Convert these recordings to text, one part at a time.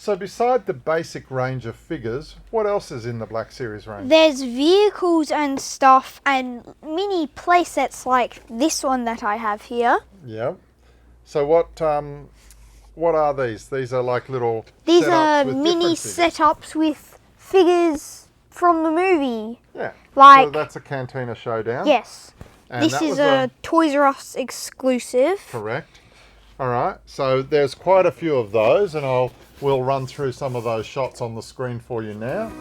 So beside the basic range of figures, what else is in the Black Series range? There's vehicles and stuff and mini playsets like this one that I have here. Yeah. So what are these? These are like little These setups are with mini different figures. setups with figures from the movie. Yeah. Like, so that's a Cantina Showdown. yes. And This that is was a Toys R Us exclusive. Correct. All right. So there's quite a few of those, and we'll run through some of those shots on the screen for you now.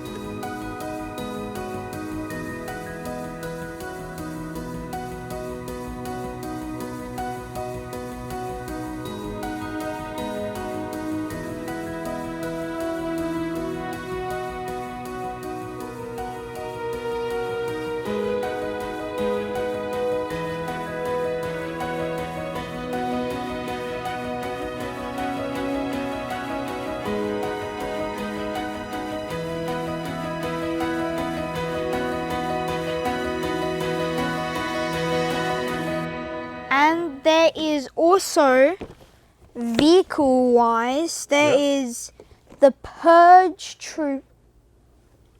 And there is also, vehicle-wise, there is the Purge Troop.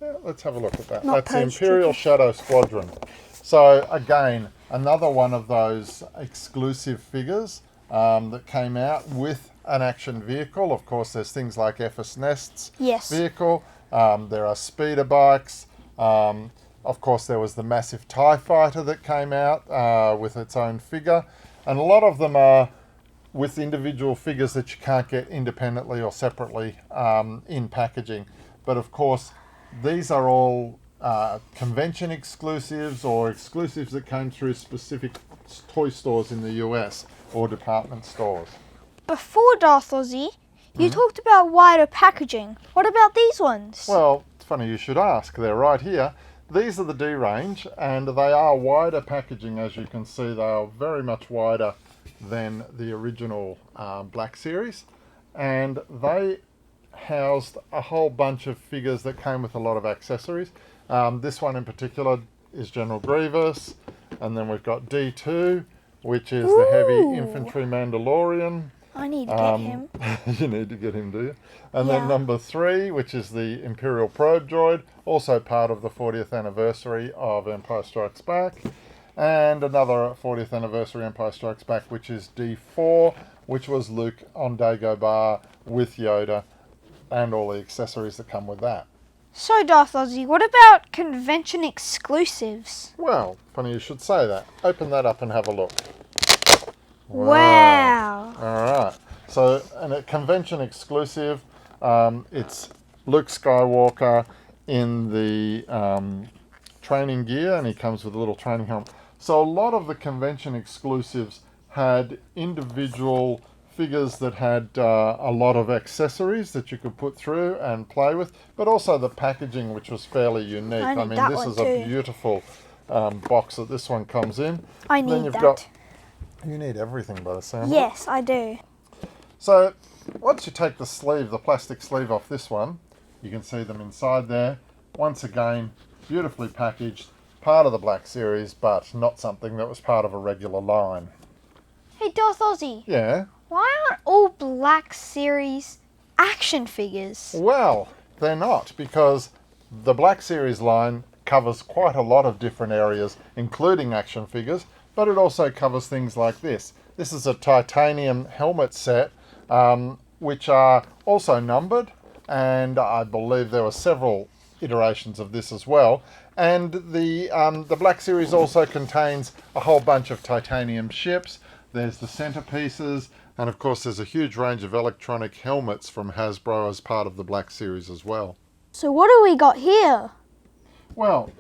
Yeah, let's have a look at that. Not That's the Purge Imperial Troopers. Shadow Squadron. So again, another one of those exclusive figures that came out with an action vehicle. Of course, there's things like Ephes Nest's Yes. vehicle. There are speeder bikes. Of course, there was the massive TIE fighter that came out with its own figure. And a lot of them are with individual figures that you can't get independently or separately in packaging. But of course, these are all convention exclusives or exclusives that came through specific toy stores in the US or department stores. Before Darthozzie, you talked about wider packaging. What about these ones? Well, it's funny you should ask. They're right here. These are the D range, and they are wider packaging. As you can see, they are very much wider than the original Black Series, and they housed a whole bunch of figures that came with a lot of accessories. This one in particular is General Grievous, and then we've got D2, which is the heavy infantry Mandalorian. I need to get him. You need to get him, do you? And Yeah. then number 3, which is the Imperial Probe Droid, also part of the 40th anniversary of Empire Strikes Back. And another 40th anniversary Empire Strikes Back, which is D4, which was Luke on Dagobah with Yoda and all the accessories that come with that. So Darthozzie, what about convention exclusives? Well, funny you should say that. Open that up and have a look. Wow. All right. So, and a convention exclusive, it's Luke Skywalker in the training gear, and he comes with a little training helmet. So a lot of the convention exclusives had individual figures that had a lot of accessories that you could put through and play with, but also the packaging, which was fairly unique. I need mean, that this one is a too. beautiful box that this one comes in. I Then need you've that. got- You need everything by the sound of it. Yes, I do. So once you take the sleeve, the plastic sleeve off this one, you can see them inside there. Once again, beautifully packaged, part of the Black Series, but not something that was part of a regular line. Hey Darthozzie, Yeah, why aren't all Black Series action figures? well, they're not, because the Black Series line covers quite a lot of different areas, including action figures, but it also covers things like this. This is a titanium helmet set, which are also numbered, and I believe there were several iterations of this as well. And the Black Series also contains a whole bunch of titanium ships. There's the centerpieces, and of course there's a huge range of electronic helmets from Hasbro as part of the Black Series as well. So what do we got here? Well,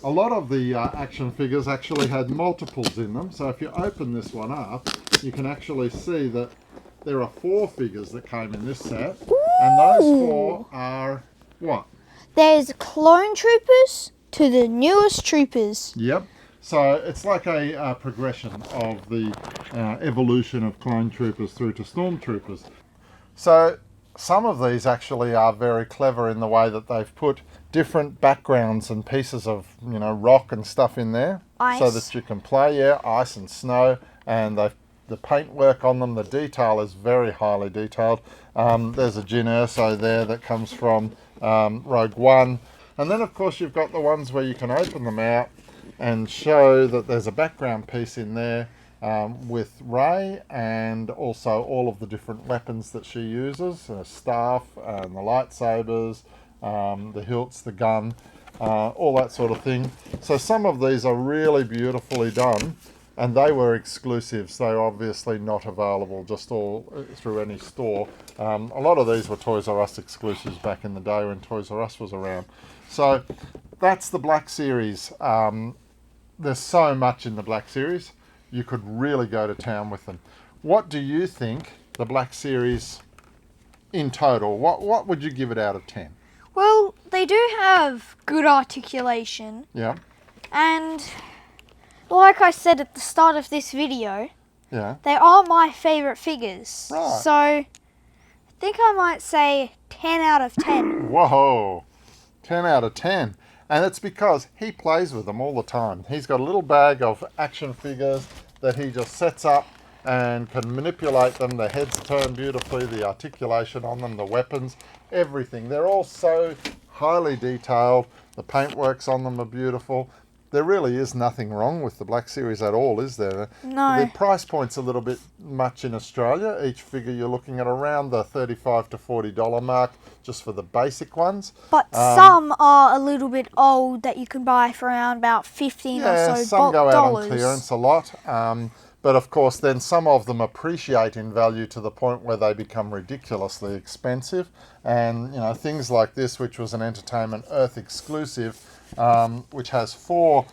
a lot of the action figures actually had multiples in them, so if you open this one up, you can actually see that there are 4 figures that came in this set, and those 4 are what? There's clone troopers to the newest troopers. Yep. So it's like a progression of the evolution of clone troopers through to stormtroopers. So some of these actually are very clever in the way that they've put different backgrounds and pieces of, rock and stuff in there. Ice. So that you can play, ice and snow, and they've the paintwork on them, the detail is very highly detailed. There's a Jyn Erso there that comes from Rogue One. And then of course you've got the ones where you can open them out and show that there's a background piece in there with Rey, and also all of the different weapons that she uses, the staff and the lightsabers, the hilts, the gun, all that sort of thing. So some of these are really beautifully done, and they were exclusives. They're obviously not available just all through any store. A lot of these were Toys R Us exclusives back in the day when Toys R Us was around. So that's the Black Series. There's so much in the Black Series. You could really go to town with them. What do you think the Black Series in total, what would you give it out of 10? Well, they do have good articulation. Yeah. And like I said at the start of this video, Yeah. they are my favourite figures. Right. So I think I might say 10 out of 10. Whoa. 10 out of 10. And it's because he plays with them all the time. He's got a little bag of action figures that he just sets up and can manipulate them. The heads turn beautifully, the articulation on them, the weapons, everything. They're all so highly detailed. The paintworks on them are beautiful. There really is nothing wrong with the Black Series at all, is there? No. The price point's a little bit much in Australia. Each figure you're looking at around the $35 to $40 mark just for the basic ones. But some are a little bit old that you can buy for around about 15 or so some go out dollars. on clearance a lot. But of course then some of them appreciate in value to the point where they become ridiculously expensive. And you know, things like this, which was an Entertainment Earth exclusive, which has 4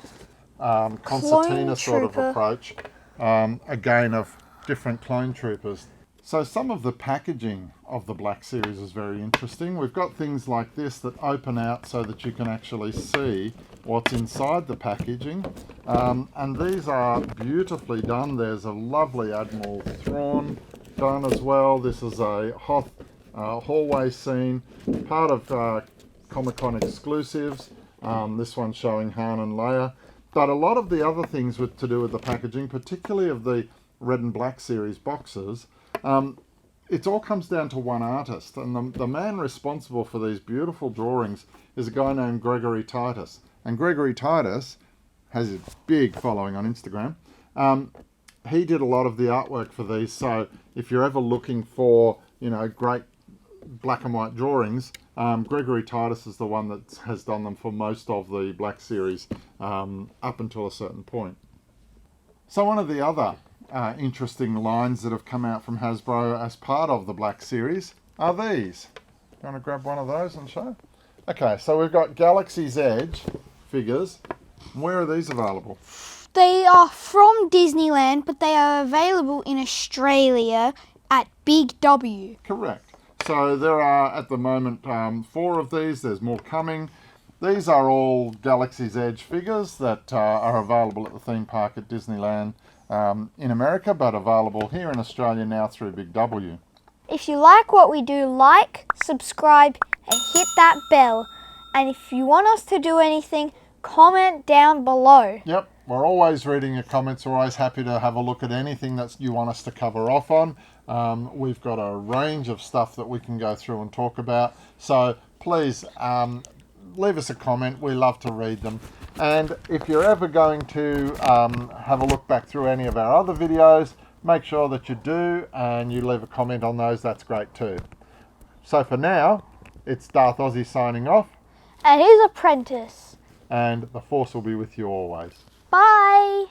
concertina sort of approach, again of different clone troopers. So some of the packaging of the Black Series is very interesting. We've got things like this that open out so that you can actually see what's inside the packaging. And these are beautifully done. There's a lovely Admiral Thrawn done as well. This is a Hoth hallway scene, part of Comic-Con exclusives. This one's showing Han and Leia. But a lot of the other things to do with the packaging, particularly of the Red and Black Series boxes, it all comes down to one artist. And the man responsible for these beautiful drawings is a guy named Gregory Titus. And Gregory Titus has a big following on Instagram. He did a lot of the artwork for these. So if you're ever looking for, you know, great black and white drawings, Gregory Titus is the one that has done them for most of the Black Series up until a certain point. So one of the other interesting lines that have come out from Hasbro as part of the Black Series are these. You want to grab one of those and show? Okay, so we've got Galaxy's Edge figures. Where are these available? They are from Disneyland, but they are available in Australia at Big W. Correct. So there are at the moment 4 of these. There's more coming. These are all Galaxy's Edge figures that are available at the theme park at Disneyland in America, but available here in Australia now through Big W. If you like what we do, like, subscribe, and hit that bell. And if you want us to do anything, comment down below. Yep, we're always reading your comments. We're always happy to have a look at anything that you want us to cover off on. We've got a range of stuff that we can go through and talk about. So please leave us a comment. We love to read them. And if you're ever going to have a look back through any of our other videos, make sure that you do and you leave a comment on those. That's great too. So for now, it's Darthozzie signing off. And his apprentice. And the Force will be with you always. Bye.